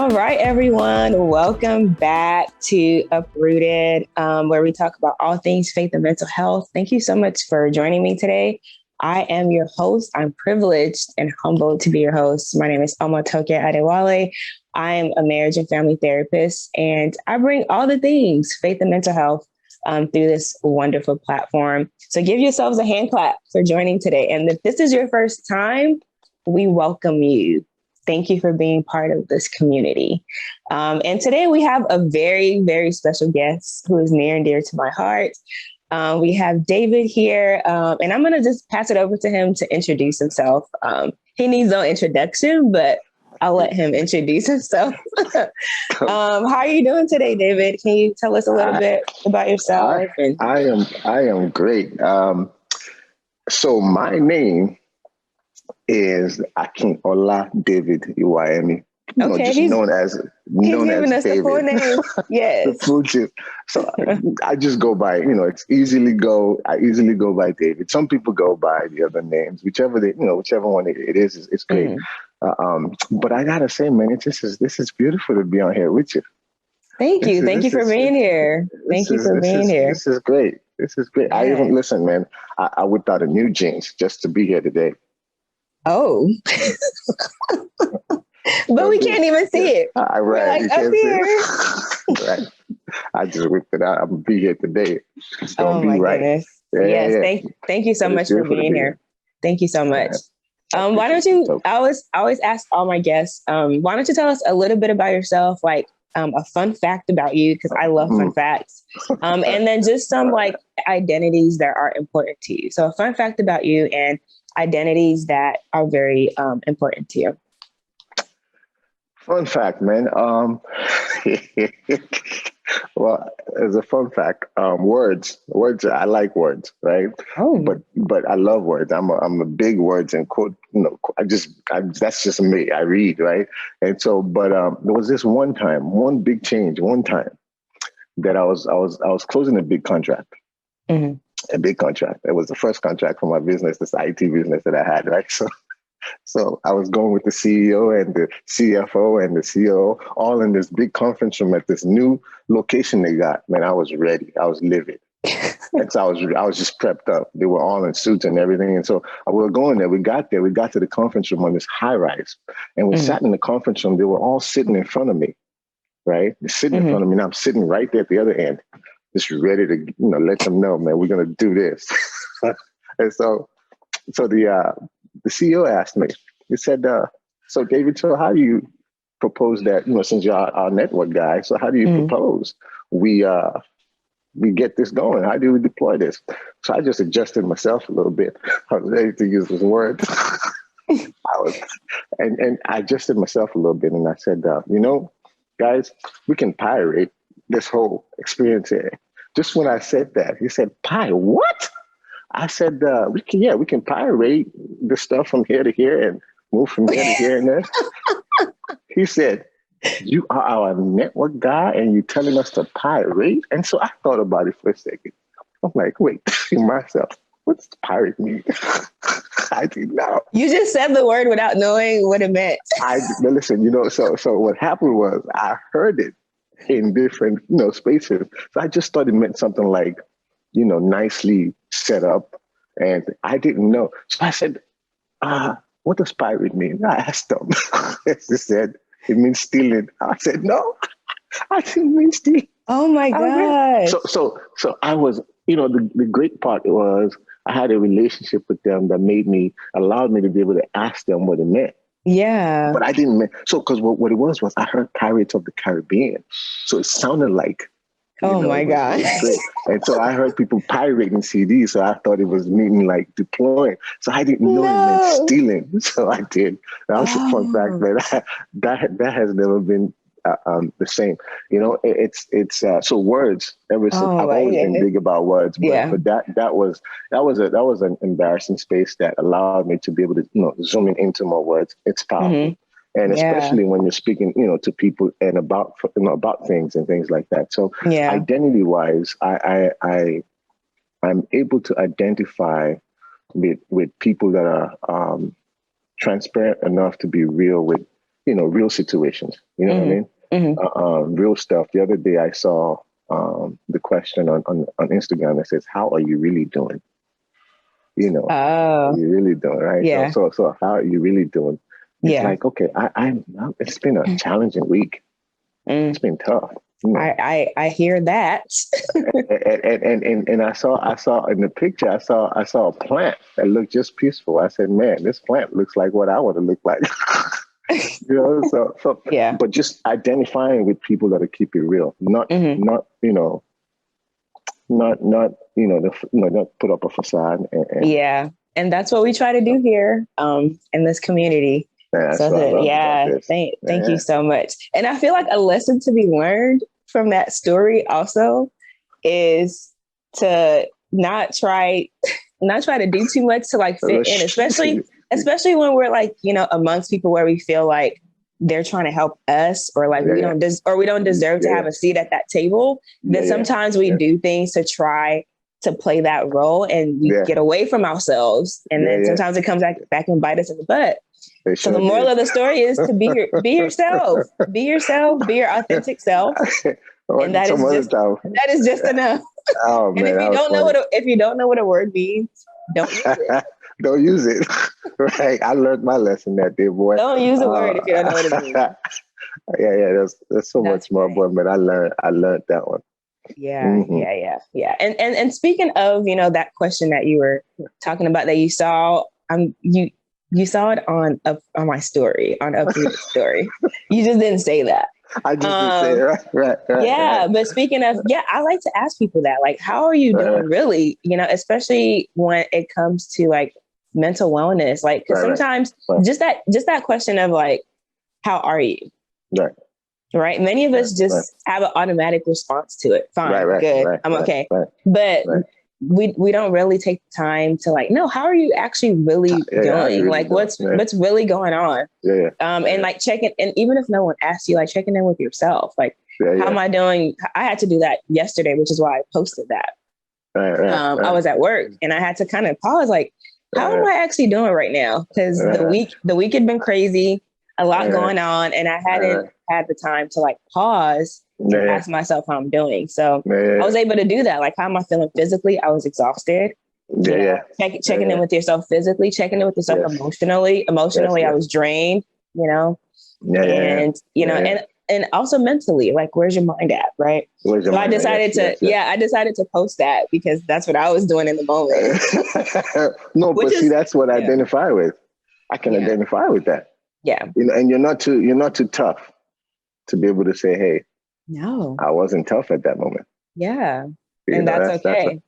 All right, everyone. Welcome back to Uprooted, where we talk about all things faith and mental health. Thank you so much for joining me today. I am your host. I'm privileged and humbled to be your host. My name is Omotoke Adewale. I am a marriage and family therapist, and I bring all the things faith and mental health through this wonderful platform. So give yourselves a hand clap for joining today. And if this is your first time, we welcome you. Thank you for being part of this community. And today we have a very, very special guest who is near and dear to my heart. We have David here, and I'm going to just pass it over to him to introduce himself. He needs no introduction, but I'll let him introduce himself. How are you doing today, David? Can you tell us a little bit about yourself? I am great. So my name is Akinola David Iwayemi. Okay, just known as giving us David. The full name. Yes. So I just go by, I easily go by David. Some people go by the other names, whichever one it is, it's great. But I gotta say, man, this is beautiful to be on here with you. Thank you for being here. This is great. This is great. Yeah. I even listen, man. I whipped out a new jeans just to be here today. Oh. But we can't even see it. Right. You can't see it. Right. I just whipped it out. I'm going to be here today. It's going to be right. Goodness. Yes. Yeah. Thank you so much for being here. Thank you so much. Why don't you, I always ask all my guests, why don't you tell us a little bit about yourself, like a fun fact about you, because I love fun facts. And then just some like identities that are important to you. So a fun fact about you and identities that are very important to you. Fun fact, man. Well, as a fun fact, words. I like words, right? Oh, but I love words. I'm a big words and quote. That's just me. I read, right? And so, but there was this one big change, that I was closing a big contract. Mm-hmm. A big contract. It was the first contract for my business, this IT business that I had, right? So I was going with the CEO and the CFO and the COO all in this big conference room at this new location they got. Man, I was ready. I was livid. And so I was just prepped up. They were all in suits and everything. And so we were going there. We got to the conference room on this high rise. And we sat in the conference room. They were all sitting in front of me, right? They're sitting in front of me. And I'm sitting right there at the other end, just ready to, let them know, man, we're going to do this. And so the CEO asked me, he said, so David, so how do you propose that, since you're our network guy, so how do you propose we get this going? How do we deploy this? So I just adjusted myself a little bit. I was ready to use this word. And I adjusted myself a little bit. And I said, guys, we can pirate this whole experience here. Just when I said that, he said, what? I said, we can pirate the stuff from here to here and move from here to here and there. He said, you are our network guy and you're telling us to pirate? And so I thought about it for a second. I'm like, wait, to myself, what's pirate mean? I didn't know. You just said the word without knowing what it meant. Listen, so what happened was I heard it in different, spaces. So I just thought it meant something like, nicely set up. And I didn't know. So I said, what does pirate mean? I asked them. They said, it means stealing. I said, no, I didn't mean stealing. Oh my God. So I was, the great part was I had a relationship with them that allowed me to be able to ask them what it meant. Yeah. But I didn't, because what it was I heard Pirates of the Caribbean. So it sounded like, my God. And so I heard people pirating CDs. So I thought it was meaning like deploying. So I didn't know it meant stealing. So I did. That was a fun fact, man. That has never been the same. It's so words. I've always been big about words, but that was an embarrassing space that allowed me to be able to zoom into more words. It's powerful. Mm-hmm. And especially when you're speaking, to people and about things and things like that. So identity-wise, I'm able to identify with people that are transparent enough to be real with real situations. You know what I mean? Real stuff. The other day I saw the question on Instagram that says, "How are you really doing?" How are you really doing, right? Yeah. So how are you really doing? It's Yeah. like, okay, it's been a challenging week. It's been tough. I hear that. and I saw in the picture, I saw a plant that looked just peaceful. I said, man, this plant looks like what I want to look like. So yeah. But just identifying with people that'll keep it real, not not put up a facade. Yeah. And that's what we try to do here in this community. Thank you so much. And I feel like a lesson to be learned from that story also is to not try to do too much to like fit in, especially when we're like, amongst people where we feel like they're trying to help us, or like we don't deserve to have a seat at that table. Then sometimes we do things to try to play that role, and we get away from ourselves, and then sometimes it comes back and bite us in the butt. So the moral of the story is to be yourself, be your authentic self, and that is just enough. Oh, man, and if you don't know what a word means, don't use it. Don't use it. Right. I learned my lesson that day, boy. Don't use a word if you don't know what it means. Yeah. There's so much more, boy, but I learned that one. Yeah. And speaking of, that question that you were talking about that you saw, you saw it on my story, on Uprooted story. You just didn't say that. I just didn't say it. Right. Yeah. Right. But speaking of, I like to ask people that, like, how are you doing really? Especially when it comes to like mental wellness, like, because sometimes just that question of like, how are you? Right. Many of us just have an automatic response to it. Fine, good, I'm okay. But we don't really take the time to like, no, how are you actually really doing? Like what's really going on? And like checking, and even if no one asks you, like checking in with yourself, like, how am I doing? I had to do that yesterday, which is why I posted that. I was at work and I had to kind of pause, like, how am I actually doing right now? Because the week had been crazy, a lot going on, and I hadn't had the time to like pause and ask myself how I'm doing. So I was able to do that. Like, how am I feeling physically? I was exhausted. Checking in with yourself physically, checking in with yourself emotionally. I was drained, and also mentally, like, where's your mind at? Right. So I decided to post that because that's what I was doing in the moment. No, but see, that's what I identify with. I can identify with that. Yeah. And you're not too tough to be able to say, hey, no, I wasn't tough at that moment. Yeah. And that's okay.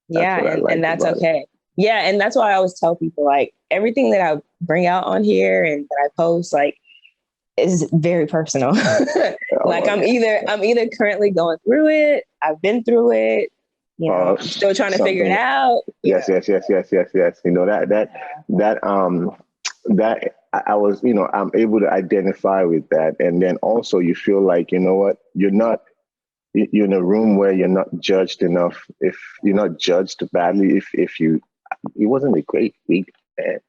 And that's okay. Yeah. And that's why I always tell people, like, everything that I bring out on here and that I post, like, is very personal. Like, I'm either currently going through it, I've been through it, I'm still trying to figure it out. Yes. That I was, I'm able to identify with that. And then also you feel like, you know what, you're in a room where you're not judged enough. If you're not judged badly, it wasn't a great week.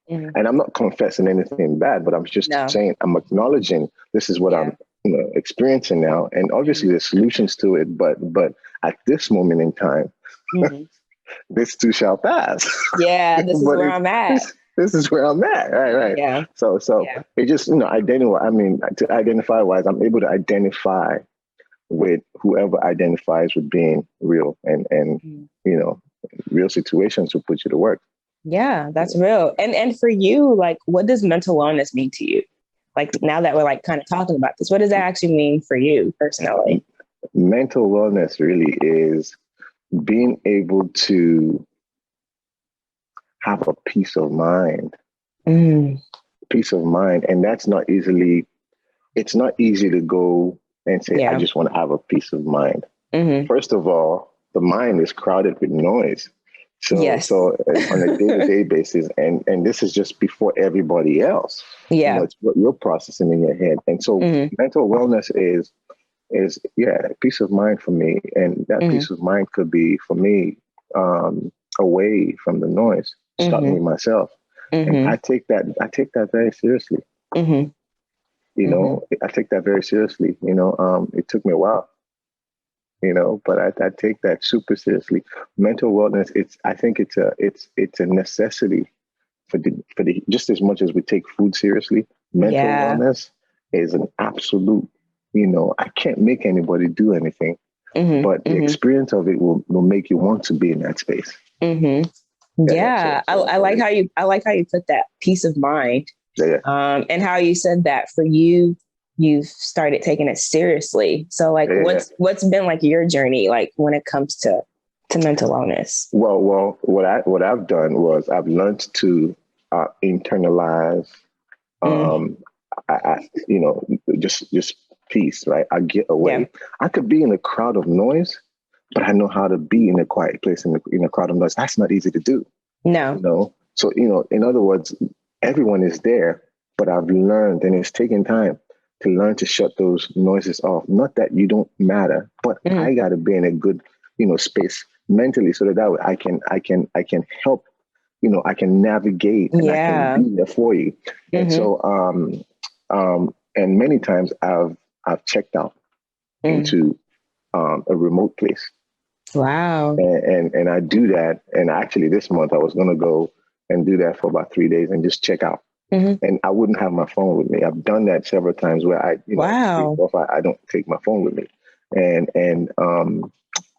And I'm not confessing anything bad, but I'm just saying, I'm acknowledging this is what I'm experiencing now. And obviously there's solutions to it, but at this moment in time, this too shall pass. Yeah, this is where I'm at. This is where I'm at. Right. Yeah. So it just, to identify wise, I'm able to identify with whoever identifies with being real and real situations will put you to work. Yeah, that's real. And for you, like, what does mental wellness mean to you? Like, now that we're like kind of talking about this, what does that actually mean for you personally? Mental wellness really is being able to have a peace of mind. Peace of mind. And it's not easy to go and say, I just want to have a peace of mind. First of all, the mind is crowded with noise. So on a day-to-day basis, and this is just before everybody else. It's what you're processing in your head. And so mental wellness is peace of mind for me. And that peace of mind could be, for me, away from the noise, starting with myself. And I take that very seriously. You know, I take that very seriously. You know, it took me a while, you know, but I take that super seriously. Mental wellness, I think it's a necessity for the just as much as we take food seriously. Mental Yeah. wellness is an absolute, you know, I can't make anybody do anything, but the experience of it will make you want to be in that space. Yeah. I like how you put that peace of mind. And how you said that for you, you've started taking it seriously. So like what's been like your journey like when it comes to mental wellness? Well, what I've done was I've learned to internalize, you know, just peace, right? I get away. Yeah. I could be in a crowd of noise, but I know how to be in a quiet place in a crowd of noise. That's not easy to do. No. You know? So, you know, in other words, everyone is there, but I've learned, and it's taken time to learn to shut those noises off. Not that you don't matter, but I got to be in a good, you know, space mentally, so that way I can help, you know, I can navigate and I can be there for you. And so, and many times I've checked out into a remote place. Wow. And I do that. And actually this month I was going to go and do that for about 3 days and just check out. And I wouldn't have my phone with me. I've done that several times where I, you know, I don't take my phone with me. And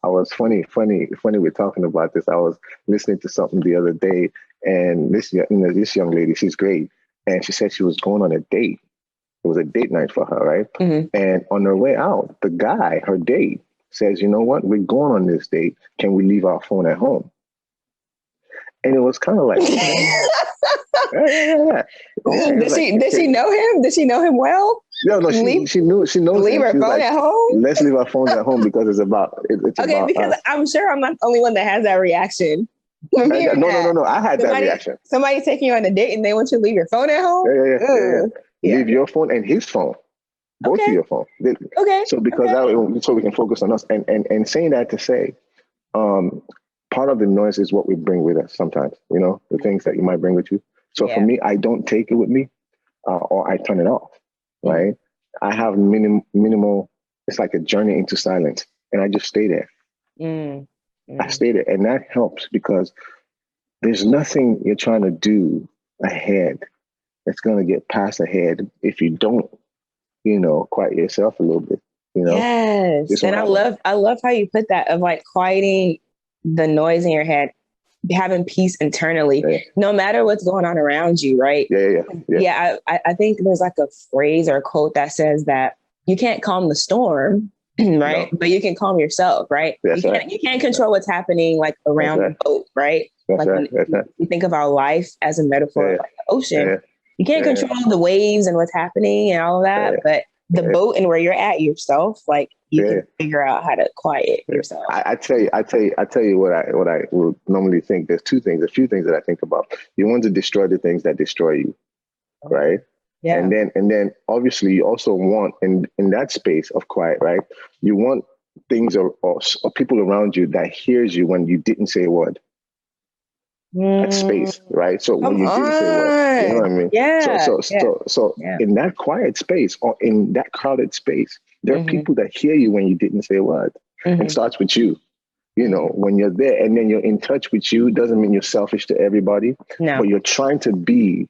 I was funny, we're talking about this. I was listening to something the other day, and this young lady, she's great. And she said she was going on a date. It was a date night for her, right? And on her way out, the guy, her date, says, you know what? We're going on this date. Can we leave our phone at home? And it was kind of like, Does she know him? Does she know him well? No, she knows. Leave him. her phone at home. Let's leave our phones at home because it's about. It's okay, about because us. I'm sure I'm not the only one that has that reaction. No. I had that reaction. Somebody's taking you on a date and they want you to leave your phone at home. Yeah. Leave your phone and his phone. Both of your phone. Okay. So so we can focus on us. And saying that to say, part of the noise is what we bring with us sometimes. You know, the things that you might bring with you. So for me, I don't take it with me, or I turn it off. Right. I have minimal. It's like a journey into silence, and I just stay there. I stay there, and that helps because there's nothing you're trying to do ahead that's going to get past ahead if you don't, you know, quiet yourself a little bit. You know. Yes, and I love how you put that of like quieting the noise in your head, having peace internally, no matter what's going on around you, right? Yeah. I think there's like a phrase or a quote that says that you can't calm the storm, right? No. But you can calm yourself, right? You can't control what's happening like around the boat, right? When you think of our life as a metaphor, like the ocean, you can't control the waves and what's happening and all of that, but the boat and where you're at yourself, like you can figure out how to quiet yourself. I tell you what I would normally think. There's a few things that I think about. You want to destroy the things that destroy you, right? Yeah. And then obviously you also want in that space of quiet, right? You want things or people around you that hears you when you didn't say a word. That space, right? So when you didn't say a word, you know what I mean? Yeah. So in that quiet space or in that crowded space, there are people that hear you when you didn't say a word. It starts with you. You know, when you're there and then you're in touch with you, doesn't mean you're selfish to everybody, but you're trying to be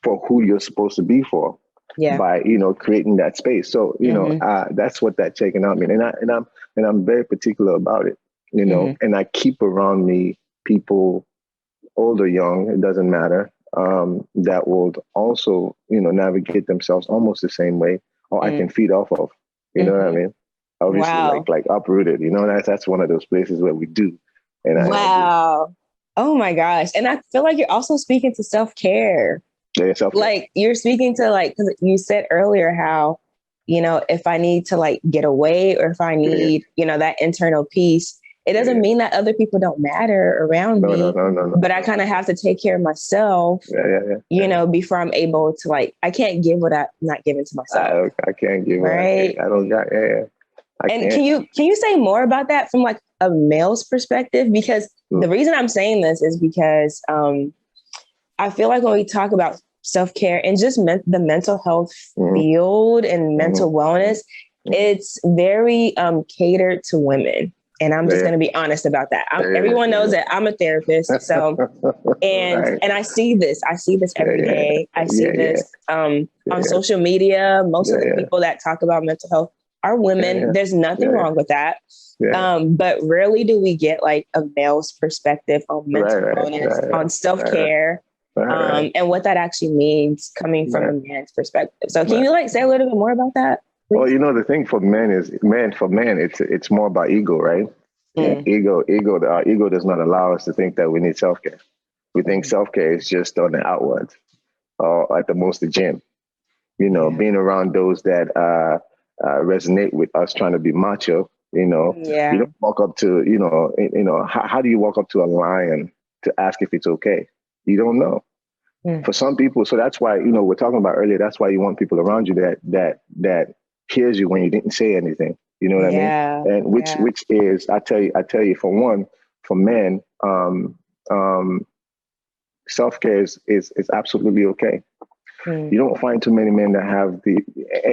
for who you're supposed to be for by, you know, creating that space. So, you know, that's what that checking out means. And I'm very particular about it, you know, and I keep around me people, old or young, it doesn't matter, that will also, you know, navigate themselves almost the same way, or I can feed off of, you know what I mean? Obviously, like Uprooted, you know, that's one of those places where we do. And oh my gosh. And I feel like you're also speaking to self-care. Yeah, self-care. Like you're speaking to like, because you said earlier how, you know, if I need to like get away or if I need, you know, that internal peace, it doesn't mean that other people don't matter around me. No. But I kind of have to take care of myself, you know, before I'm able to like, I can't give what I'm not giving to myself. I can't give right? I don't got, And can you say more about that from like a male's perspective? Because the reason I'm saying this is because I feel like when we talk about self-care and just the mental health field and mental wellness, it's very catered to women. And I'm just going to be honest about that. Everyone knows that I'm a therapist. So, and I see this every day. I see this on social media. Most of the people that talk about mental health are women. There's nothing wrong with that. But rarely do we get like a male's perspective on mental wellness, on self-care, and what that actually means coming from a man's perspective. So can you like say a little bit more about that? Well, you know, the thing for men is, it's more about ego, right? Ego. Our ego does not allow us to think that we need self-care. We think self-care is just on the outwards, or at the most the gym. You know, being around those that resonate with us trying to be macho. You know, you don't walk up to, how do you walk up to a lion to ask if it's okay? You don't know. For some people, so that's why, we're talking about earlier, that's why you want people around you that hears you when you didn't say anything. You know what I mean? And which is, I tell you, for one, for men, self-care is absolutely okay. You don't find too many men that have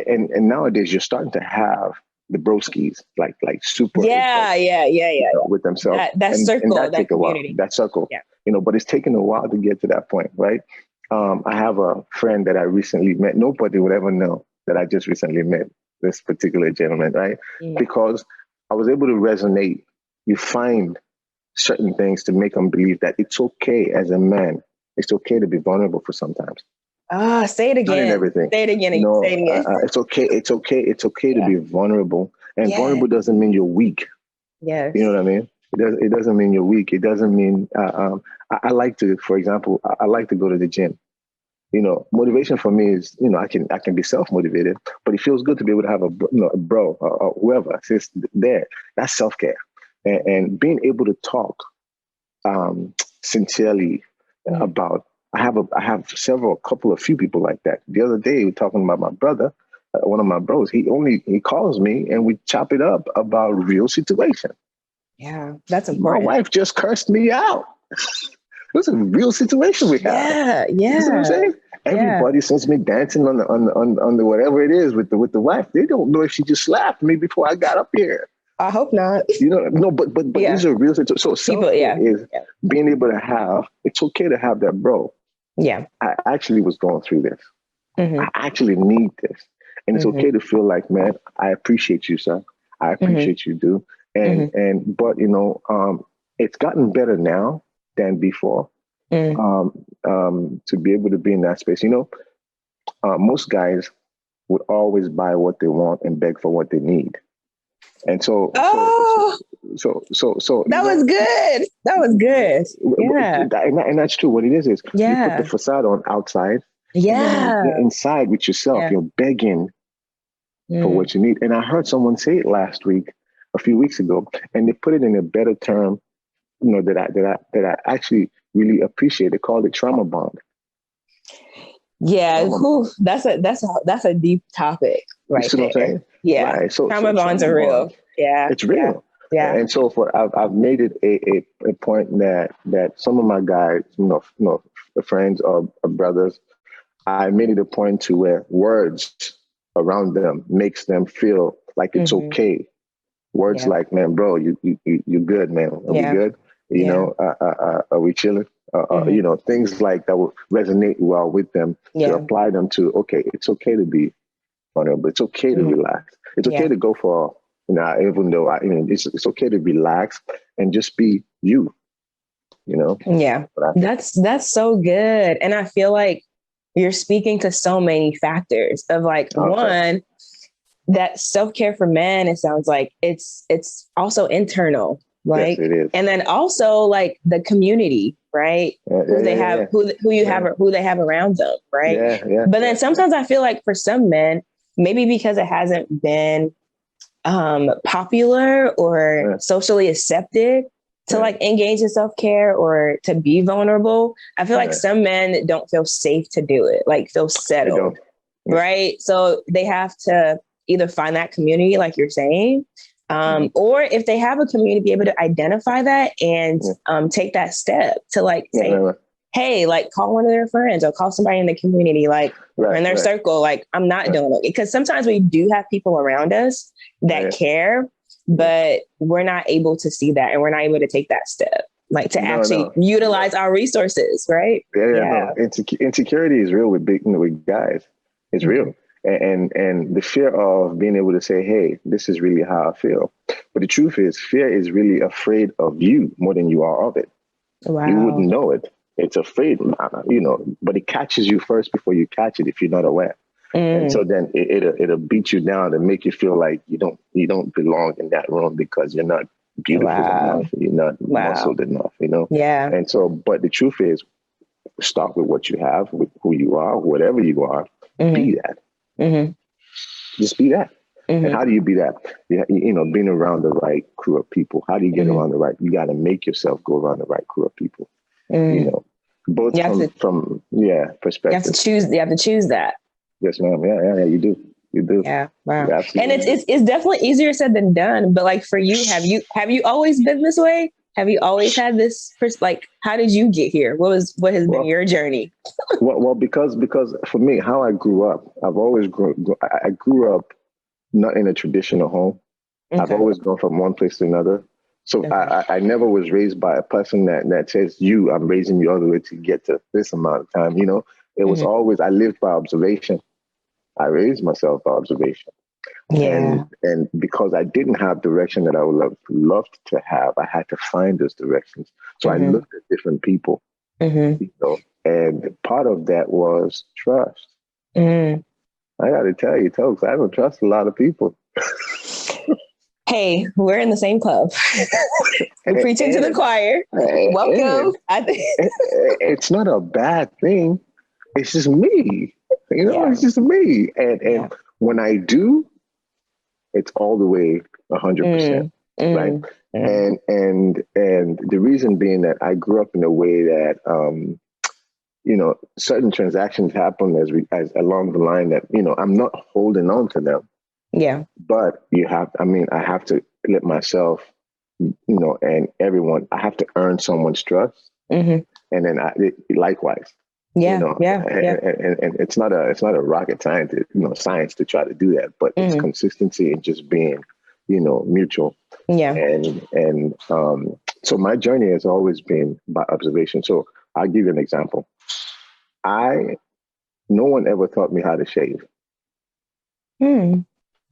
and nowadays you're starting to have the broskies, like super with themselves. That circle, and that community. That circle, but it's taken a while to get to that point, right? I have a friend that I recently met. Nobody would ever know that I just recently met this particular gentleman, right? Because I was able to resonate. You find certain things to make them believe that it's okay as a man. It's okay to be vulnerable for sometimes. Say it again. Not in everything. Say it again. Say it again. It's okay. It's okay to be vulnerable. And vulnerable doesn't mean you're weak. Yes. You know what I mean? It doesn't mean you're weak. It doesn't mean, I like to, for example, I like to go to the gym. Motivation for me is, I can be self-motivated, but it feels good to be able to have a bro or whoever sits there. That's self-care. And being able to talk sincerely about, I have a few people like that. The other day, we were talking about my brother, one of my bros. He calls me and we chop it up about real situation. Yeah, that's important. My wife just cursed me out. It was a real situation we had. Yeah. You see what I'm saying? Everybody sees me dancing on the whatever it is with the wife. They don't know if she just slapped me before I got up here. I hope not. No, but these are real situations. So self-care is being able to have. It's okay to have that, bro. Yeah, I actually was going through this. I actually need this, and it's okay to feel like, man, I appreciate you, sir. I appreciate you, dude. And but it's gotten better now than before. To be able to be in that space, most guys would always buy what they want and beg for what they need. And so that was good. That was good. Yeah. And that's true. What it is you put the facade on outside. Yeah. Inside with yourself, you're begging for what you need. And I heard someone say it a few weeks ago, and they put it in a better term, that I actually really appreciate. They called it trauma bond. Yeah, that's a deep topic, right? You see what I'm saying? Yeah, right. Trauma bonds are real. Yeah, it's real. Yeah. And so I've made it a point that some of my guys, friends or brothers, I made it a point to where words around them makes them feel like it's okay. Words like, man, bro, you good, man. Are we good? Are we chilling? Things like that will resonate well with them to apply them to, okay, it's okay to be vulnerable. It's okay to relax. It's okay to go for, even though it's okay to relax and just be you, Yeah, that's so good. And I feel like you're speaking to so many factors of one, that self-care for men, it sounds like it's also internal. Yes, it is. And then also like the community, right? Who they have around them, right? But then sometimes I feel like for some men, maybe because it hasn't been popular or socially accepted to engage in self-care or to be vulnerable, I feel like some men don't feel safe to do it, feel settled, right? So they have to either find that community, like you're saying, or if they have a community, be able to identify that and take that step to say, hey, like call one of their friends or call somebody in the community, like Right, in their right, circle. Like I'm not doing it, because sometimes we do have people around us that care, but we're not able to see that, and we're not able to take that step, like to actually utilize our resources, right? No. Insecurity is real with with guys. It's real. And the fear of being able to say, hey, this is really how I feel. But the truth is, fear is really afraid of you more than you are of it. Wow. You wouldn't know it. It's afraid, but it catches you first before you catch it if you're not aware. And so then it'll beat you down and make you feel like you don't belong in that room because you're not beautiful enough, you're not muscled enough, Yeah. And so, but the truth is, start with what you have, with who you are, whatever you are, be that. Just be that. And how do you be that? Being around the right crew of people. How do you get around the right? You got to make yourself go around the right crew of people. Both from perspective. You have to choose that. Yes, ma'am. Yeah, you do. You do. Yeah. Wow. And it's definitely easier said than done. But like for you, have you always been this way? Have you always had this? Like, how did you get here? What has been your journey? because for me, how I grew up, I grew up not in a traditional home. Okay. I've always gone from one place to another. So I never was raised by a person that says, I'm raising you all the way to get to this amount of time. It was always, I lived by observation. I raised myself by observation. Yeah. And because I didn't have direction that I would have loved to have, I had to find those directions. So I looked at different people, and part of that was trust. I got to tell you, folks, I don't trust a lot of people. Hey, we're in the same club. We're preaching to the choir. Welcome. It's not a bad thing. It's just me. It's just me. And when I do, it's all the way 100%. Right. And the reason being that I grew up in a way that, certain transactions happen as along the line that, I'm not holding on to them. Yeah. But I have to let myself, and everyone, I have to earn someone's trust. And then likewise. Yeah. And it's not a rocket science to try to do that, but it's consistency and just being, mutual. Yeah. And so my journey has always been by observation. So I'll give you an example. No one ever taught me how to shave.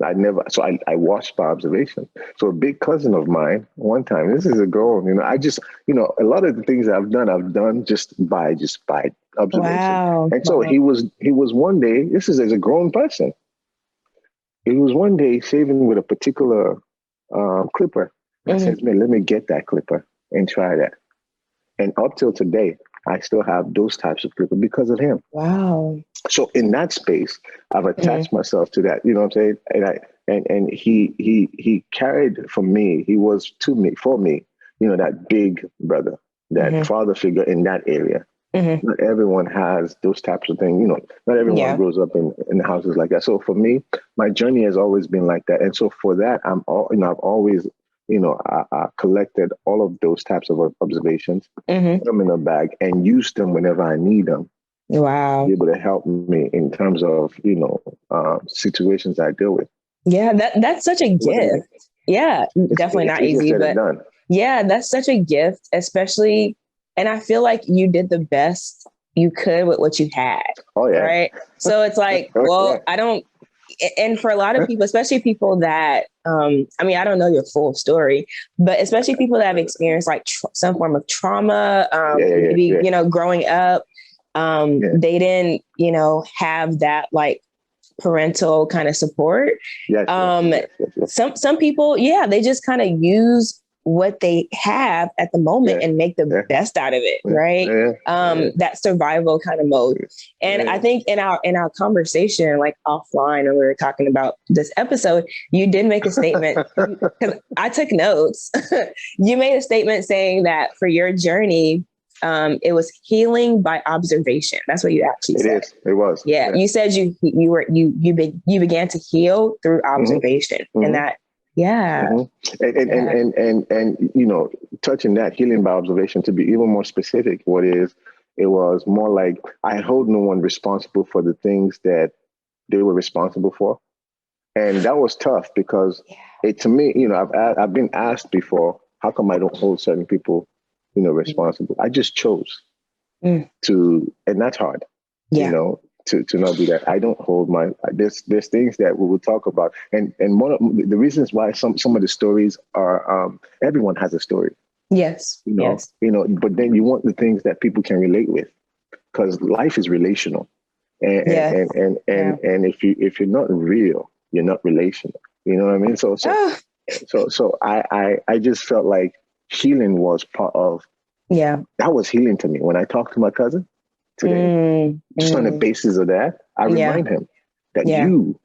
I watched by observation. So a big cousin of mine, one time, this is a girl, I just, a lot of the things I've done just by observation. Wow. And so he was one day, this is as a grown person. He was one day shaving with a particular clipper. I said, man, let me get that clipper and try that. And up till today, I still have those types of clippers because of him. Wow. So in that space, I've attached myself to that, you know what I'm saying? And he carried for me, he was for me, that big brother, that father figure in that area. Not everyone has those types of things, not everyone grows up in houses like that. So for me, my journey has always been like that. And so for that, I've always, I collected all of those types of observations, put them in a bag and use them whenever I need them. Wow. Be able to help me in terms of, situations I deal with. Yeah, that's such a gift. Yeah, definitely not easy, but yeah, that's such a gift, especially. And I feel like you did the best you could with what you had. Oh, yeah. Right. So it's like, I don't. And for a lot of people, especially people that, I don't know your full story, but especially people that have experienced like some form of trauma, maybe, growing up, they didn't, have that like parental kind of support. Yes. Some people, they just kind of use what they have at the moment and make the best out of it. Right. That survival kind of mode. And I think in our conversation, like offline, when we were talking about this episode, you did make a statement because I took notes. You made a statement saying that for your journey, it was healing by observation. That's what you actually said. It was. Yeah. You said you began to heal through observation and that. Yeah. And touching that healing by observation, to be even more specific, what is It was more like I hold no one responsible for the things that they were responsible for. And that was tough because to me, I've been asked before, how come I don't hold certain people, responsible? I just chose to, and that's hard, to not do that. I don't hold there's things that we will talk about. And one of the reasons why some of the stories are, everyone has a story. Yes. But then you want the things that people can relate with, because life is relational. And if you're not real, you're not relational. You know what I mean? So I just felt like healing was part of, that was healing to me. When I talked to my cousin today, just on the basis of that, I remind him that you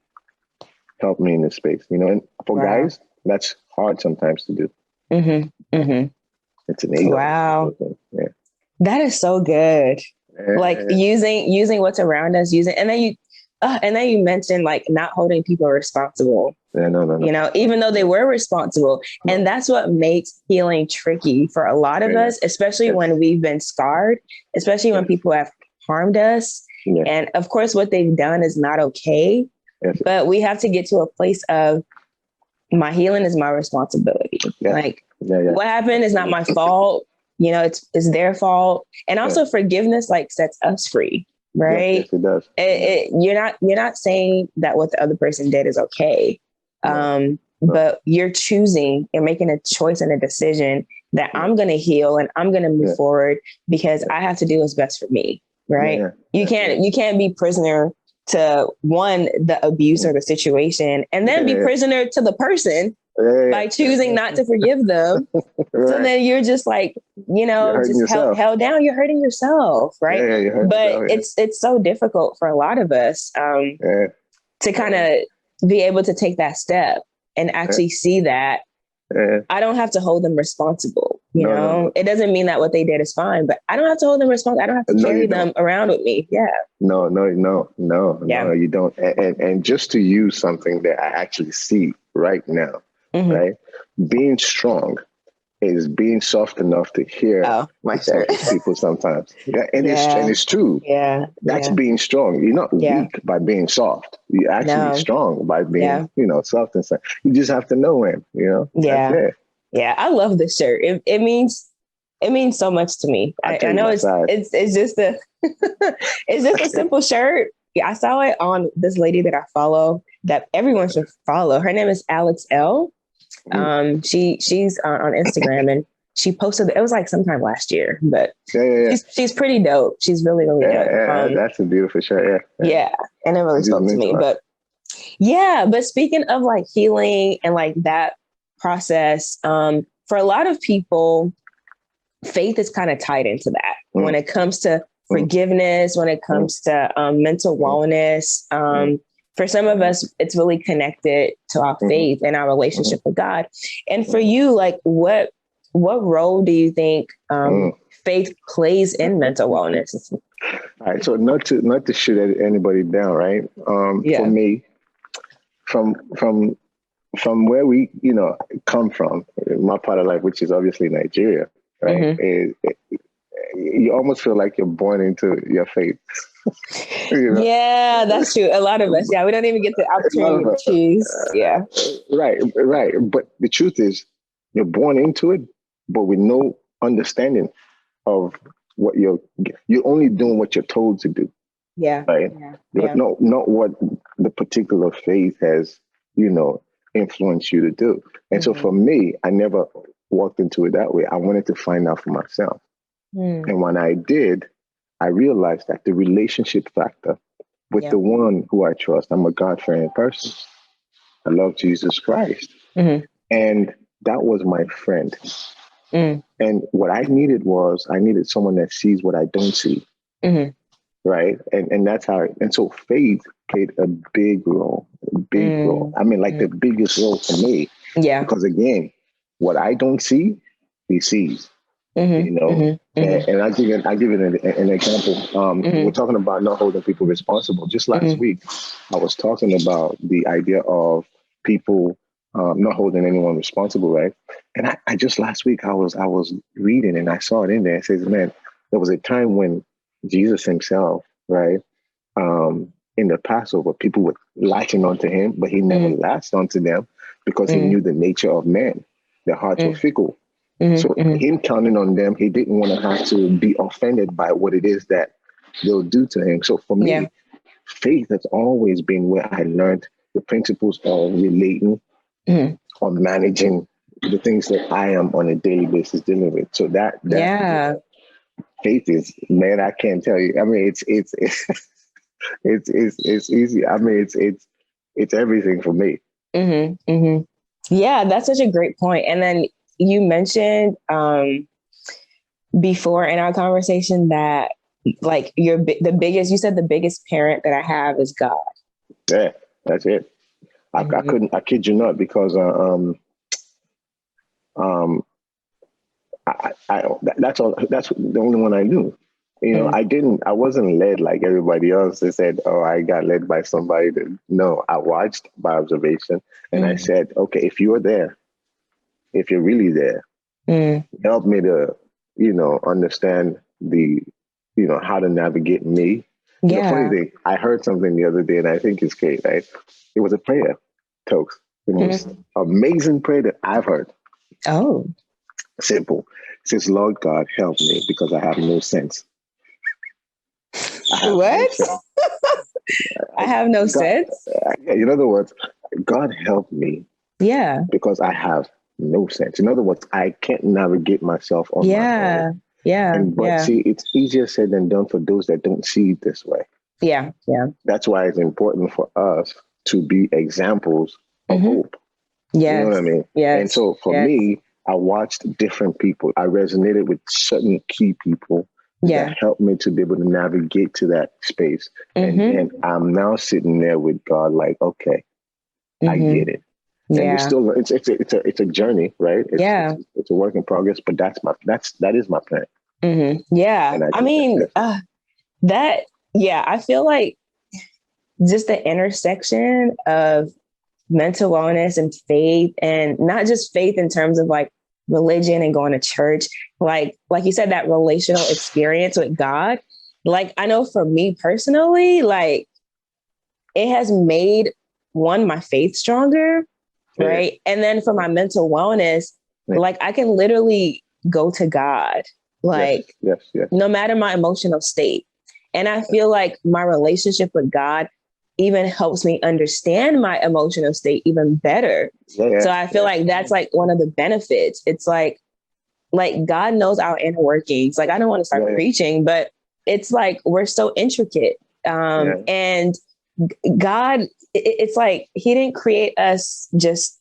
helped me in this space, and for guys, that's hard sometimes to do. It's an ego. Wow. Yeah. That is so good. Like using what's around us, and then you mentioned like not holding people responsible. No. Even though they were responsible. No. And that's what makes healing tricky for a lot of us, especially when we've been scarred, especially when people have harmed us. Yeah. And of course, what they've done is not okay. But we have to get to a place of my healing is my responsibility. Like what happened is not my fault. It's their fault. And also forgiveness like sets us free, right? Yes, it does. You're not saying that what the other person did is okay. But you're making a choice and a decision that I'm going to heal and I'm going to move forward because I have to do what's best for me. Right. You can't be prisoner to the abuse or the situation and then be prisoner to the person by choosing not to forgive them. So then you're just like, just held down. You're hurting yourself. Right. But it's so difficult for a lot of us to kind of be able to take that step and actually see that I don't have to hold them responsible. No. It doesn't mean that what they did is fine, but I don't have to hold them responsible. I don't have to carry them around with me. Yeah. No, you don't. And just to use something that I actually see right now, right? Being strong is being soft enough to hear people sometimes. And it's true. Yeah. That's being strong. You're not weak by being soft. You're actually strong by being, soft and stuff. You just have to know when, Yeah. That's it. Yeah. I love this shirt. It means so much to me. I know it's just it's just a simple shirt. Yeah, I saw it on this lady that I follow that everyone should follow. Her name is Alex L. She's on Instagram and she posted, it was like sometime last year, but she's pretty dope. She's really, really dope. Yeah, that's a beautiful shirt. Yeah. And it really spoke to me, but speaking of like healing and like that process, for a lot of people, faith is kind of tied into that when it comes to forgiveness, when it comes to mental wellness. For some of us, it's really connected to our faith and our relationship with God. And for you, like what role do you think faith plays in mental wellness? All right. So not to shoot anybody down, right? For me, from where we, come from, my part of life, which is obviously Nigeria, right? You almost feel like you're born into your faith. Yeah, that's true. A lot of us. Yeah, we don't even get the opportunity to choose. Yeah. Right. But the truth is, you're born into it, but with no understanding of what you're only doing what you're told to do. Yeah. Right. But not what the particular faith has, influenced you to do. And so for me, I never walked into it that way. I wanted to find out for myself. And when I did, I realized that the relationship factor with the one who I trust, I'm a God-fearing person. I love Jesus Christ. And that was my friend. And what I needed someone that sees what I don't see. Right. And that's how, and so faith played a big role. I mean, like the biggest role for me. Yeah. Because again, what I don't see, he sees. And I'll give it an example. We're talking about not holding people responsible. Just last week, I was talking about the idea of people not holding anyone responsible, right? And I just last week I was reading and I saw it in there. It says, man, there was a time when Jesus himself, right? In the Passover, people were latching onto him, but he never latched onto them because he knew the nature of men. Their hearts were fickle. So him counting on them, he didn't want to have to be offended by what it is that they'll do to him. So for me, faith has always been where I learned the principles of relating or managing the things that I am on a daily basis dealing with. So that faith is, man, I can't tell you. I mean, it's easy. I mean, it's everything for me. Yeah, that's such a great point. And then you mentioned before in our conversation that like you said the biggest parent that I have is God. Yeah, that's it. I kid you not, because that's the only one I knew. You know, I wasn't led like everybody else. They said, oh, I got led by somebody. No, I watched by observation, and I said, okay, if you're there, if you're really there, help me to, understand how to navigate me. The funny thing, I heard something the other day, and I think it's great, right? It was a prayer, Tokes. The most amazing prayer that I've heard. Oh. Simple. It says, Lord God, help me because I have no sense. What? I have no sense? In other words, God help me. Yeah. Because I have no sense. In other words, I can't navigate myself on my own. But see, it's easier said than done for those that don't see it this way. Yeah. That's why it's important for us to be examples of hope. Yes. You know what I mean? Yes. And so for me, I watched different people. I resonated with certain key people that helped me to be able to navigate to that space. And I'm now sitting there with God like, okay, I get it. And we're still, it's a journey, right? It's a work in progress, but that is my plan. Yeah. I mean, I feel like just the intersection of mental wellness and faith, and not just faith in terms of like religion and going to church, like you said, that relational experience with God. Like, I know for me personally, like it has made my faith stronger. Right. And then for my mental wellness, like I can literally go to God, like no matter my emotional state. And I feel like my relationship with God even helps me understand my emotional state even better. So I feel like that's like one of the benefits. It's like God knows our inner workings. Like, I don't want to start preaching, but it's like, we're so intricate. And God, it's like he didn't create us just,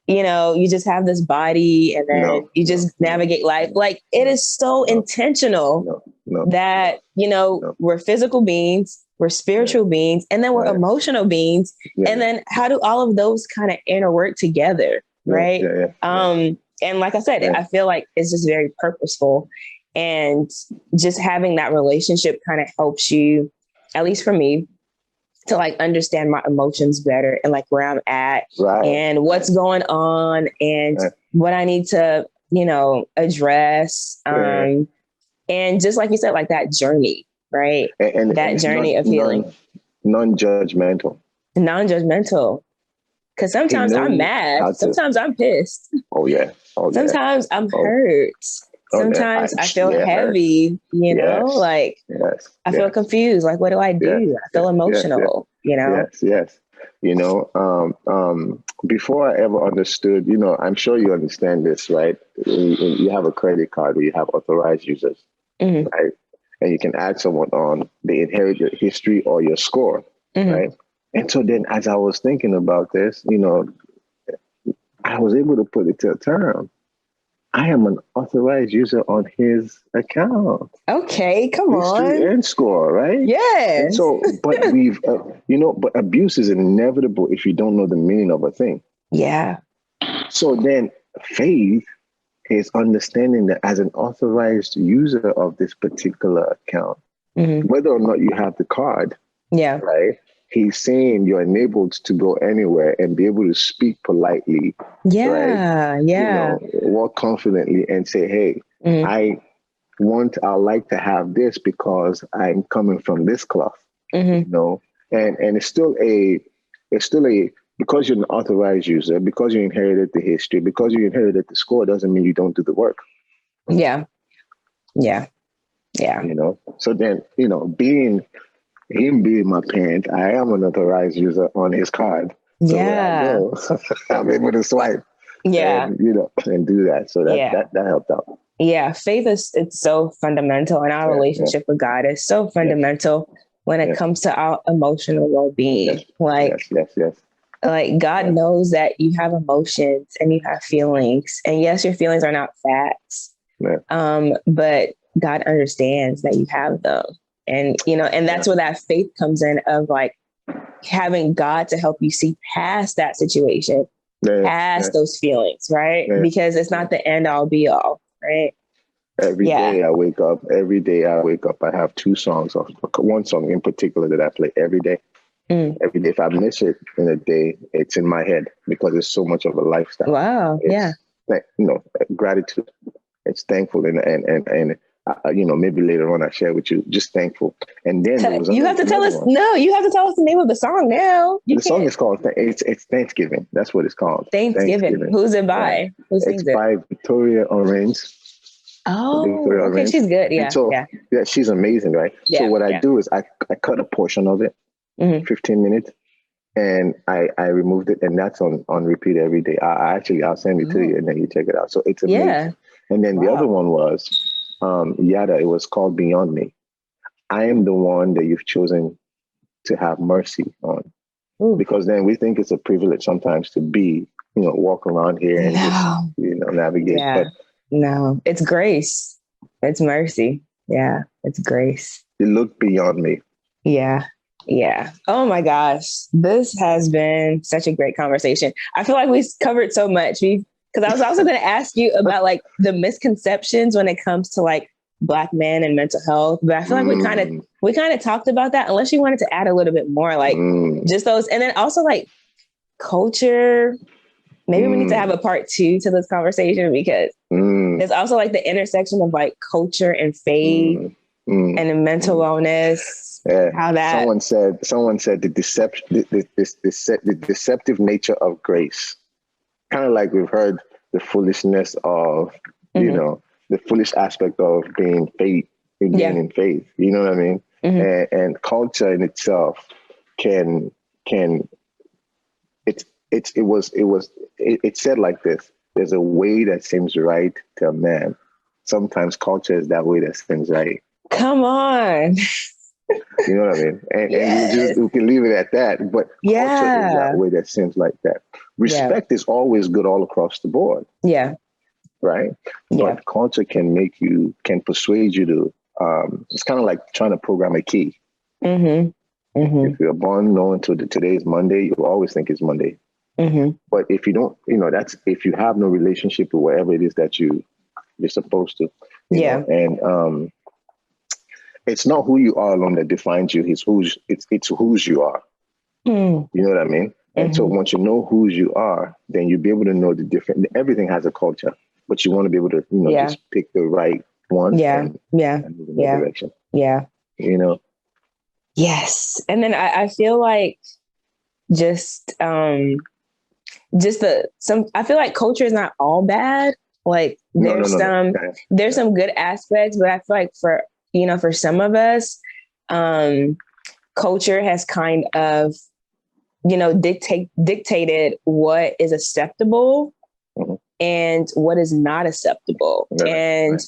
you just have this body and then you just navigate life. Like, it is so intentional that, we're physical beings, we're spiritual beings, and then we're emotional beings. And then how do all of those kind of interwork together? Right. And like I said, I feel like it's just very purposeful, and just having that relationship kind of helps you, at least for me, to like understand my emotions better and like where I'm at and what's going on and what I need to, address. And just like you said, like that journey, right? And that journey of healing. Non-judgmental. Because sometimes I'm mad. Sometimes I'm pissed. Sometimes I'm hurt. Sometimes I feel heavy, like I feel confused. Like, what do I do? I feel emotional, Yes. Before I ever understood, I'm sure you understand this, right? You have a credit card or you have authorized users, right? And you can add someone on, they inherit your history or your score, right? And so then as I was thinking about this, I was able to put it to a term. I am an authorized user on his account. Okay, come on. History and score, right? Yes. And so, but we've, but abuse is inevitable if you don't know the meaning of a thing. Yeah. So then faith is understanding that as an authorized user of this particular account, whether or not you have the card, right? He's saying you're enabled to go anywhere and be able to speak politely, right? Walk confidently and say, hey, I I like to have this because I'm coming from this cloth, you know, and it's still a, because you're an authorized user, because you inherited the history, because you inherited the score, doesn't mean you don't do the work. Yeah. Yeah. Yeah. You know, so then, you know, being my parent, I am an authorized user on his card. So where I go, I'm able to swipe and, you know, and do that. So that helped out. Yeah. Faith it's so fundamental, and our relationship with God is so fundamental when it comes to our emotional well-being. Yes. Like God knows that you have emotions and you have feelings, and yes, your feelings are not facts. But God understands that you have them. And, you know, and that's where that faith comes in, of like having God to help you see past that situation, past those feelings, right? Because it's not the end all be all, right? Every day I wake up, I have two songs, or one song in particular that I play every day. Every day. If I miss it in a day, it's in my head because it's so much of a lifestyle. Wow. It's, like, you know, gratitude. It's thankful, and you know, maybe later on I share with you, just thankful. And then you have to tell us. No, you have to tell us the name of the song now. Song is called it's Thanksgiving. That's what it's called. Thanksgiving. Who's it by? Yeah. Who sings it? By Victoria Orange. Oh, okay. She's good. Yeah. Yeah, she's amazing, right? Yeah, so what I do is I cut a portion of it, 15 minutes, and I removed it, and that's on repeat every day. I'll send it to you, and then you check it out. So it's amazing. Yeah. And then the other one was Yada. It was called Beyond Me. I am the one that you've chosen to have mercy on. Because then we think it's a privilege sometimes to be, you know, walk around here and just, you know, navigate. Yeah. But no, it's grace. It's mercy. Yeah. It's grace. You look beyond me. Yeah. Yeah. Oh my gosh. This has been such a great conversation. I feel like we covered so much. Because I was also going to ask you about like the misconceptions when it comes to like Black men and mental health, but I feel like we kind of talked about that. Unless you wanted to add a little bit more, like just those, and then also like culture. Maybe we need to have a part 2 to this conversation, because there's also like the intersection of like culture and faith and mental wellness. How that someone said the deceptive nature of grace. Kind of like we've heard the foolishness of, you know, the foolish aspect of being in faith. You know what I mean? And culture in itself it said like this: there's a way that seems right to a man. Sometimes culture is that way that seems right. Come on. You know what I mean? And you can leave it at that. But culture is that way that seems like that. Respect is always good all across the board. Yeah. Right? But culture can persuade you to, it's kind of like trying to program a key. If you're born knowing today is Monday, you'll always think it's Monday. But if you don't, you know, that's if you have no relationship with whatever it is that you're supposed to. You know? And it's not who you are alone that defines you. It's whose you are. You know what I mean? And so once you know whose you are, then you'll be able to know the different. Everything has a culture, but you want to be able to, you know, just pick the right one. And move in that direction. Yeah. You know. Yes, and then I feel like I feel like culture is not all bad. Like there's some good aspects, but I feel like for some of us, culture has kind of, you know, dictated what is acceptable and what is not acceptable. And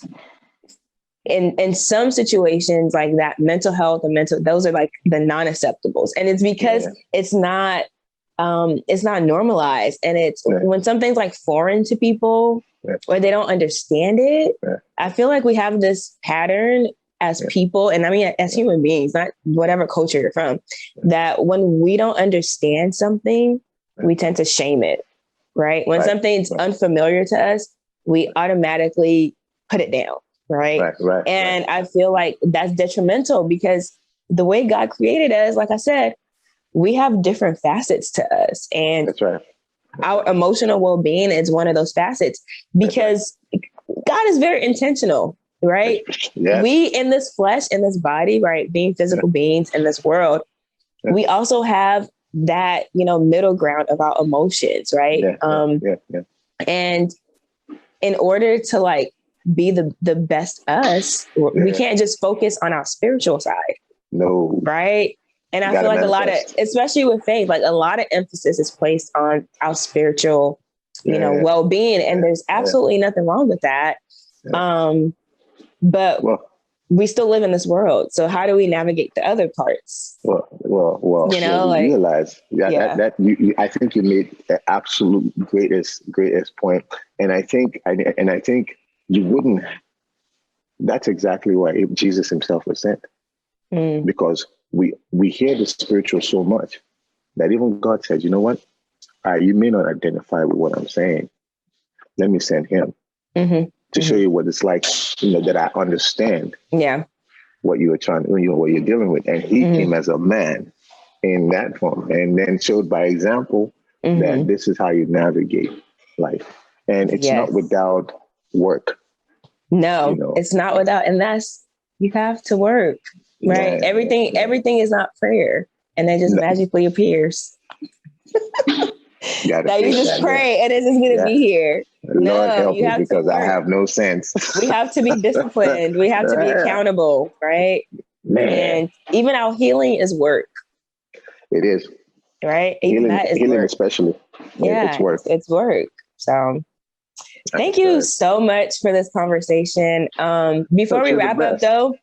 in some situations like that, mental health and those are like the non-acceptables. And it's because it's not normalized. And it's when something's like foreign to people or they don't understand it, I feel like we have this pattern as people, and I mean, as human beings, not whatever culture you're from, that when we don't understand something, we tend to shame it, right? When something's unfamiliar to us, we automatically put it down. Right. And I feel like that's detrimental, because the way God created us, like I said, we have different facets to us. And our emotional well-being is one of those facets, because God is very intentional. right? Yes. We in this flesh, in this body, right? Being physical beings in this world, we also have that, middle ground of our emotions, right? And in order to like be the best us, we can't just focus on our spiritual side. No. Right. And I feel like a lot of, especially with faith, like a lot of emphasis is placed on our spiritual, well-being. And there's absolutely nothing wrong with that. But we still live in this world. So how do we navigate the other parts? Realize that I think you made the absolute greatest point. And I think you wouldn't. That's exactly why Jesus himself was sent, because we hear the spiritual so much that even God said, you know what? You may not identify with what I'm saying. Let me send him to show you what it's like, that I understand. Yeah. What you were what you're dealing with. And he came as a man in that form, and then showed by example that this is how you navigate life. And it's not without work. No, it's not without, and you have to work, right? Everything is not prayer, and then just magically appears. That you just pray and it's just going to be here. Lord help me, because I have no sense. We have to be disciplined. We have to be accountable, right? And even our healing is work. It is. Right? Even that is healing work. Especially. Yeah, it's work. It's work. So thank you so much for this conversation. Before we wrap up though,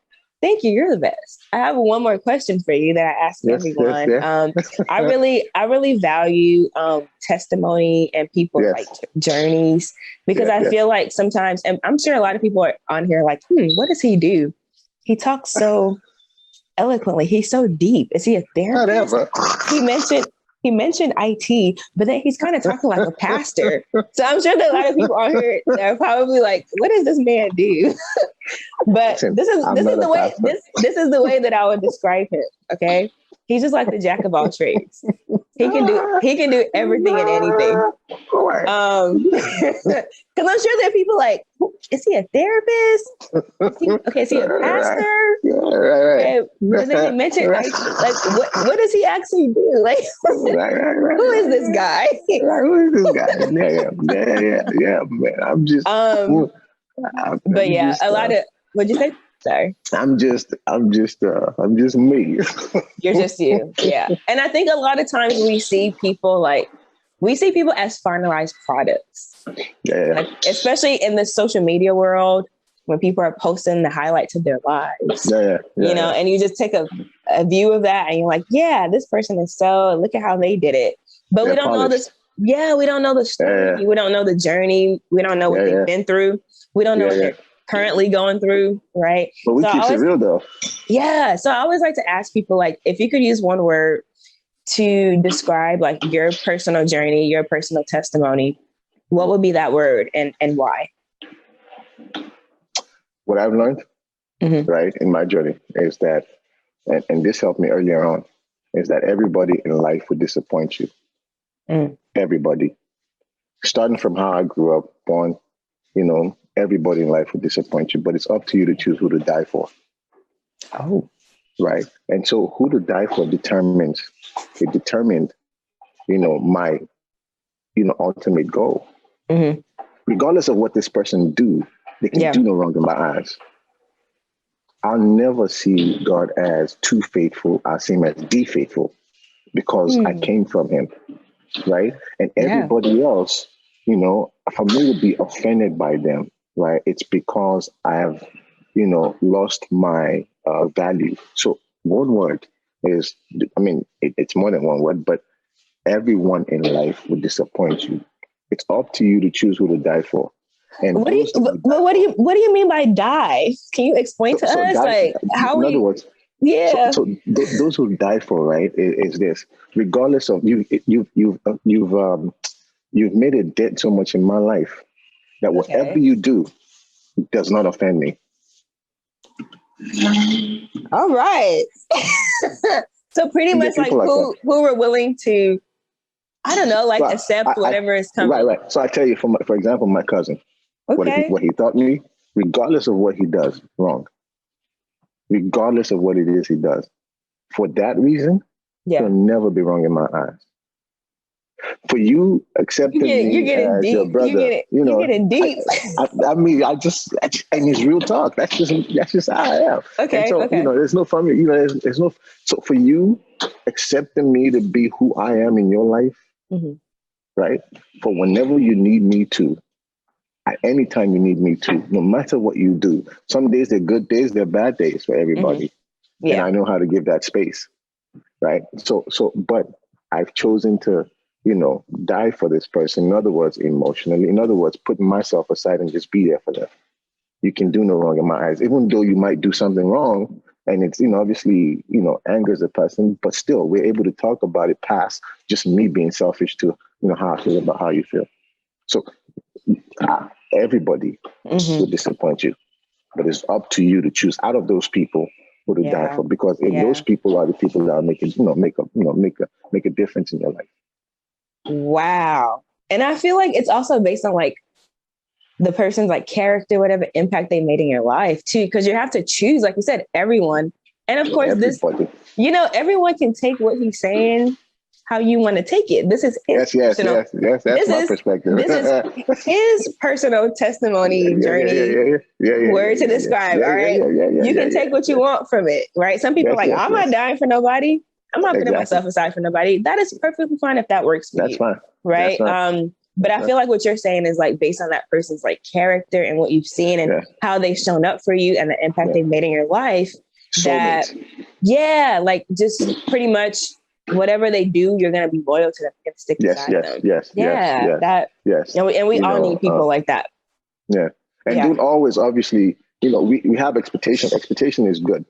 thank you. You're the best. I have one more question for you that I ask everyone. I really value testimony and people's like journeys, because I feel like sometimes, and I'm sure a lot of people are on here like, what does he do? He talks so eloquently. He's so deep. Is he a therapist? He mentioned IT, but then he's kind of talking like a pastor. So I'm sure that a lot of people on here are probably like, what does this man do? But this is the way that I would describe him. Okay. He's just like the jack of all trades. He can do everything and anything. Because I'm sure there are people like, is he a therapist? Is he a pastor? Right. But then he mentioned like what does he actually do? Like who is this guy? Who is this guy? Yeah, man. I'm just but yeah, a lot of what'd you say? Sorry. I'm just me. You're just you. Yeah. And I think a lot of times we see people as finalized products. Yeah. Like, especially in the social media world, when people are posting the highlights of their lives. And you just take a view of that and you're like, yeah, this person is look at how they did it. But we don't know this. Yeah, we don't know the story. We don't know the journey. We don't know what they've been through. We don't know what they're currently going through, right? But we keep it real though. Yeah. So I always like to ask people, like, if you could use one word to describe like your personal journey, your personal testimony, what would be that word and why? What I've learned, right, in my journey is that, and this helped me earlier on, is that everybody in life would disappoint you. Everybody. Starting from how I grew up, born, everybody in life would disappoint you, but it's up to you to choose who to die for. Oh. Right. And so who to die for determined, my, ultimate goal. Regardless of what this person do, they can do no wrong in my eyes. I'll never see God as too faithful. I'll see him as the faithful, because I came from him. Right. And everybody else, for me to be offended by them, right, it's because I have, lost my value. So one word is, it's more than one word, but everyone in life will disappoint you. It's up to you to choose who to die for. And what do you mean by die? Can you explain to us? Die, in other words, So those who die for, right, is this. Regardless of you've made it dead so much in my life that whatever you do does not offend me. All right. So pretty much like who were willing to, I don't know, accept whatever is coming. Right. So I tell you, for example, my cousin, what he taught me regardless of what he does wrong, regardless of what it is he does. For that reason, he'll never be wrong in my eyes. For you accepting me as your brother, you're getting deep. I mean, and it's real talk. That's just how I am. Okay. And so, okay. There's no fun. There's no. So for you accepting me to be who I am in your life, mm-hmm. right? For whenever you need me to, at any time you need me to, no matter what you do. Some days they're good days, they're bad days for everybody, mm-hmm. Yeah. and I know how to give that space, right? So, but I've chosen to, die for this person. In other words, emotionally. In other words, putting myself aside and just be there for them. You can do no wrong in my eyes, even though you might do something wrong, and it's obviously angers a person, but still we're able to talk about it past just me being selfish to how I feel about how you feel. So everybody will disappoint you, but it's up to you to choose out of those people who to die for. Because if those people are the people that are making make a difference in your life. Wow. And I feel like it's also based on like the person's like character, whatever impact they made in your life too. Because you have to choose, like you said, everyone. And of course, everybody. Everyone can take what he's saying how you want to take it. This is his personal. Yes. That's my perspective. This is his personal testimony journey. Word to describe. All right. You can take what you want from it. Right. Some people I'm not dying for nobody. I'm not putting myself aside for nobody. That is perfectly fine if that works for you. That's fine. Right. But I feel like what you're saying is like based on that person's like character and what you've seen and how they've shown up for you and the impact they've made in your life. Like just pretty much whatever they do, you're going to be loyal to them and stick beside them. Yes. And we all need people like that. Yeah. And don't always, obviously, we have expectation. Expectation is good.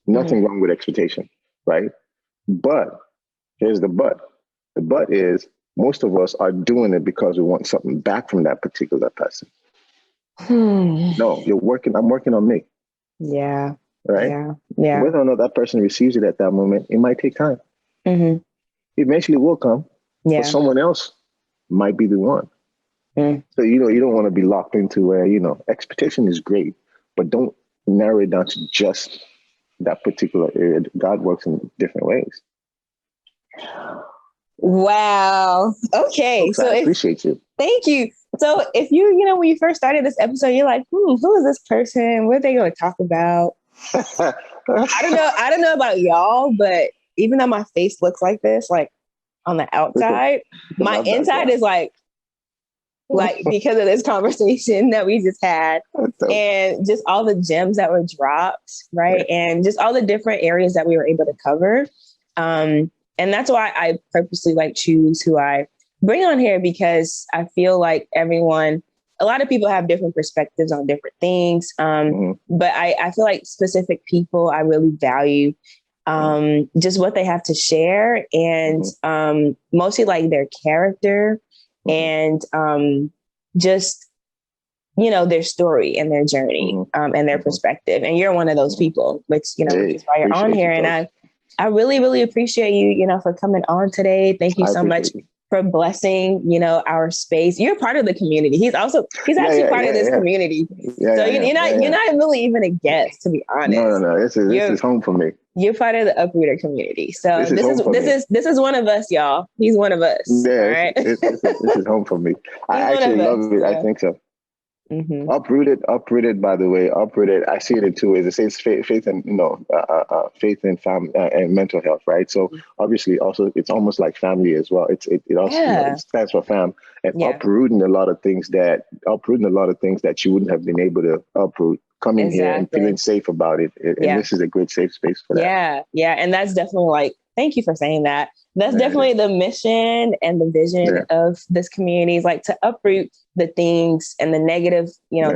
Nothing wrong with expectation, right? But here's the but. The but is most of us are doing it because we want something back from that particular person. No, I'm working on me. Yeah. Right? Yeah. Whether or not that person receives it at that moment, it might take time. Eventually will come. But someone else might be the one. So, you don't want to be locked into where, expectation is great, but don't narrow it down to just that particular area. God works in different ways. Wow. Okay. So I appreciate you. Thank you. So if you, when you first started this episode, you're like, who is this person? What are they going to talk about? I don't know about y'all, but even though my face looks like this, like on the outside, my inside is like because of this conversation that we just had and just all the gems that were dropped, right? And just all the different areas that we were able to cover. And that's why I purposely choose who I bring on here, because I feel like a lot of people have different perspectives on different things. But I feel like specific people I really value just what they have to share and mostly like their character and just, their story and their journey and their perspective. And you're one of those people, which is why you're on here. And I really, really appreciate you, for coming on today. Thank you so much for blessing, our space. You're part of the community. He's actually part of this community. So you're not really even a guest, to be honest. No. This is home for me. You're part of the Uprooter community. So this is one of us, y'all. He's one of us. Yeah, all right? this is home for me. I actually love it. Yeah. I think so. Uprooted. By the way, uprooted. I see it in two ways. It says faith and faith in family and mental health, right? So obviously, also it's almost like family as well. It also it stands for fam and uprooting a lot of things that you wouldn't have been able to uproot. Coming here and feeling safe about it, and this is a great safe space for that. Yeah, and that's definitely thank you for saying that. That's definitely the mission and the vision of this community is to uproot the things and the negative,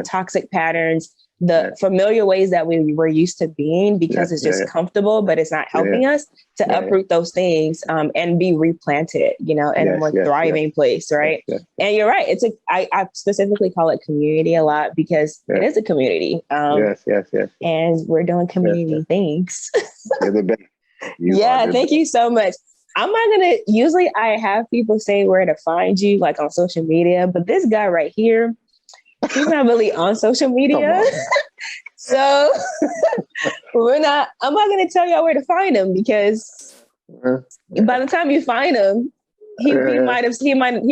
toxic patterns, the familiar ways that we were used to being because it's just comfortable, but it's not helping us to uproot those things and be replanted, in a more thriving place. Right. And you're right. I specifically call it community a lot because it is a community. Yes. And we're doing community things. You're the best. Thank you so much. I'm not going to, usually I have people say where to find you, on social media, but this guy right here, He's not really on social Come media. on. So I'm not going to tell y'all where to find him because by the time you find him, he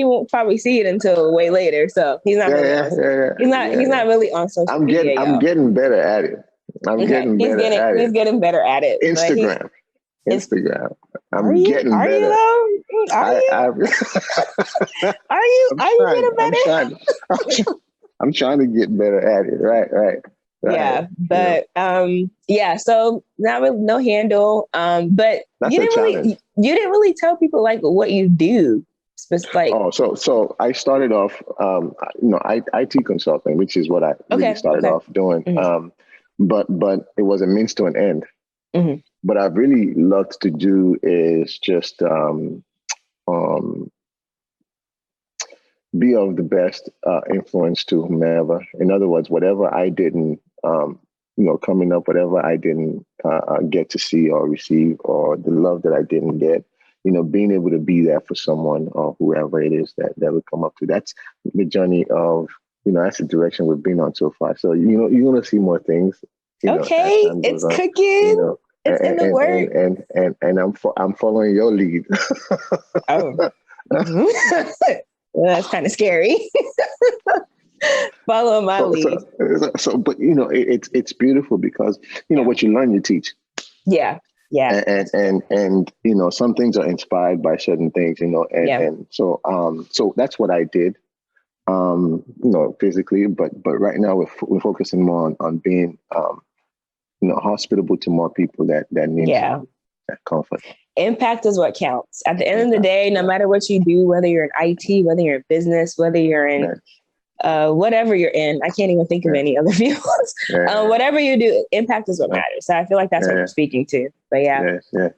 won't probably see it until way later. So he's not he's not really on social media. I'm getting better at it. He's getting better at it. Instagram. Are you getting better? I'm trying to get better at it. Right. Yeah, but so not really, no handle. But you didn't really tell people like what you do. So I started off, IT consulting, which is what I really started off doing. Mm-hmm. But it was a means to an end. Mm-hmm. What I really loved to do is just be of the best influence to whomever. In other words, whatever I didn't, coming up, whatever I didn't get to see or receive, or the love that I didn't get, being able to be there for someone or whoever it is that would come up to. That's the journey of, that's the direction we've been on so far. So, you're going to see more things. It's cooking. It's in the work. And I'm following your lead. Oh. Well, that's kind of scary. Follow my lead. But it's beautiful because what you learn, you teach. Yeah. And some things are inspired by certain things, and so that's what I did, physically. But right now we're focusing more on being, hospitable to more people that need that comfort. Impact is what counts. At the end of the day, no matter what you do, whether you're in IT, whether you're in business, whether you're in whatever you're in, I can't even think of any other fields. Whatever you do, impact is what matters. So I feel like that's what you're speaking to. But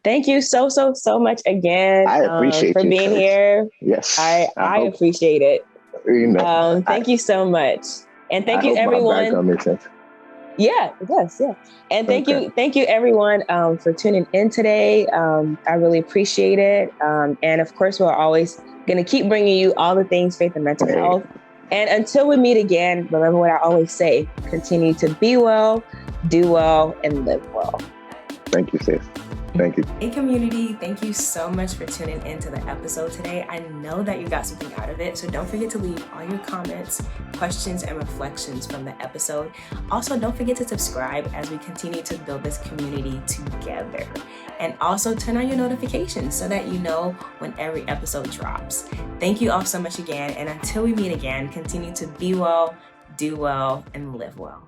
thank you so much again. I appreciate for being here. Yes, I appreciate it. Thank you so much, and thank you everyone. My makes sense. Yeah, it does. Yeah. And thank you everyone for tuning in today. I really appreciate it. And of course, we're always going to keep bringing you all the things faith and mental health. And until we meet again, remember what I always say, continue to be well, do well, and live well. Thank you, sis. Thank you. Hey community, thank you so much for tuning into the episode today. I know that you got something out of it, so don't forget to leave all your comments, questions, and reflections from the episode. Also, don't forget to subscribe as we continue to build this community together. And also turn on your notifications so that you know when every episode drops. Thank you all so much again, and until we meet again, continue to be well, do well, and live well.